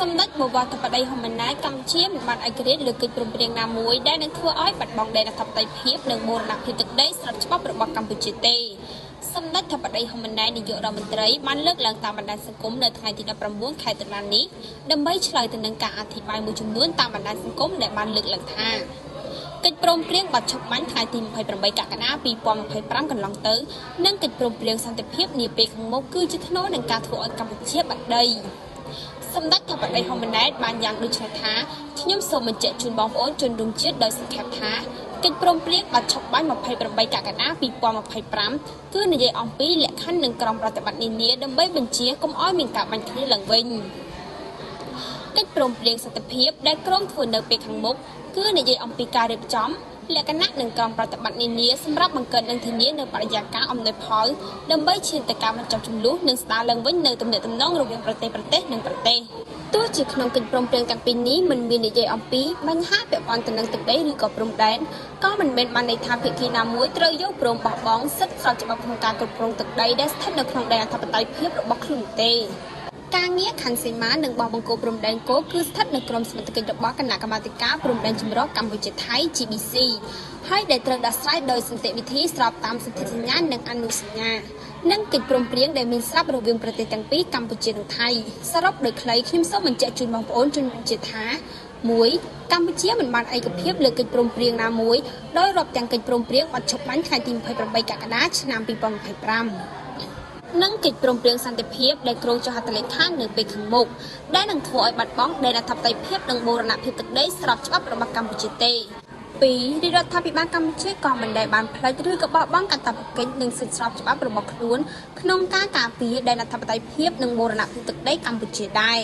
សម្ដេចបវរធិបតីហ៊ុនម៉ាណែតកម្ពុជាមិនបានឯករាជ្យលើកិច្ចព្រមព្រៀងណាមួយដែលនឹងធ្វើឲ្យបាត់បង់ដែនអធិបតេយ្យភាពនិងបូរណភាពទឹកដីស្របច្បាប់របស់កម្ពុជាទេសម្ដេចធិបតីហ៊ុនម៉ាណែតនាយករដ្ឋមន្ត្រីបានលើកឡើងតាមបណ្ដាញសង្គមនៅថ្ងៃទី19ខែតុលានេះដើម្បីឆ្លើយទៅនឹងការអធិប្បាយមួយចំនួនតាមបណ្ដាញសង្គមដែលបានលើកឡើងថាកិច្ចព្រមព្រៀងបាត់ឈប់បាញ់ថ្ងៃទី28កក្កដា2025កន្លងទៅនិងកិច្ចព្រមព្រៀងសន្តិភាពនាពេលខាងមុខគឺជាថ្នូរនឹងការធ្វើឲ្យកម្ពុជាបាត់ដីសម្ដេចធិបតីហ៊ុនម៉ាណែតបានយ៉ាងដូចនេះថាខ្ញុំសូមបញ្ជាក់ជូនបងប្អូនជនរួមជាតិដោយសង្ខេបថាកិច្ចព្រមព្រៀងបាត់ឈប់បាញ់28កក្កដា2025គឺនិយាយអំពីលក្ខខណ្ឌនិងក្រមប្រតិបត្តិនានាដើម្បីបញ្ជាកុំឲ្យមានការបាញ់គ្នាឡើងវិញកិច្ចព្រមព្រៀងសន្តិភាពដែលក្រុងធ្វើនៅពេលខាងមុខគឺនិយាយអំពីការរៀបចំលក្ខណៈនិងក្រមប្រតិបត្តិនានាសម្រាប់បង្កើតនិងធានានៅបរិយាកាសអំណោយផលដើម្បីឈានទៅការបញ្ចប់ជម្លោះនិងស្ដារឡើងវិញនៅទំនាក់ទំនងរវាងប្រទេសនិងប្រទេសទោះជាក្នុងកិច្ចព្រមព្រៀងទាំងពីរនេះមិនមាននិយាយអំពីបញ្ហាពាក់ព័ន្ធទៅនឹងទឹកដីឬក៏ព្រំដែនក៏មិនមែនបានន័យថាភាគីណាមួយត្រូវយកព្រមបោះបង់សិទ្ធិស្របច្បាប់ក្នុងការគ្រប់គ្រងទឹកដីដែលស្ថិតនៅក្នុងដែនអធិបតេយ្យភាពរបស់ខ្លួនទេការងារខណ្ឌសីមានិងបោះបង្គោលព្រំដែនគោកគឺស្ថិតនៅក្រោមសមត្ថកិច្ចរបស់គណៈកម្មាធិការព្រំដែនចម្រុះកម្ពុជាថៃ GBC ហើយដែលត្រូវដោះស្រាយដោយសន្តិវិធីស្របតាមសន្ធិសញ្ញានិងអនុសញ្ញានិងកិច្ចព្រមព្រៀងដែលមានស្រាប់រវាងប្រទេសទាំងពីរកម្ពុជានិងថៃសរុបដោយខ្លីខ្ញុំសូមបញ្ជាក់ជូនបងប្អូនជនជាតិថា 1. កម្ពុជាមិនបានឯកភាពលើកិច្ចព្រមព្រៀងណាមួយដោយរាប់ទាំងកិច្ចព្រមព្រៀងបាត់ឈប់បាញ់ថ្ងៃទី28កក្កដាឆ្នាំ2025និងកិច្ចព្រមព្រៀងសន្តិភាពដែលក្រុងចុះហត្ថលេខានៅពេលខាងមុខដែលនឹងធ្វើឲ្យបាត់បង់ដែនអធិបតេយ្យភាពនិងបូរណភាពទឹកដីស្របច្បាប់របស់កម្ពុជាទេ 2. រដ្ឋាភិបាលកម្ពុជាក៏មិនដែលបានផ្លេចឬក៏បោះបង់កាតព្វកិច្ចនិងសិទ្ធិស្របច្បាប់របស់ខ្លួនក្នុងការការពារដែនអធិបតេយ្យភាពនិងបូរណភាពទឹកដីកម្ពុជាដែរ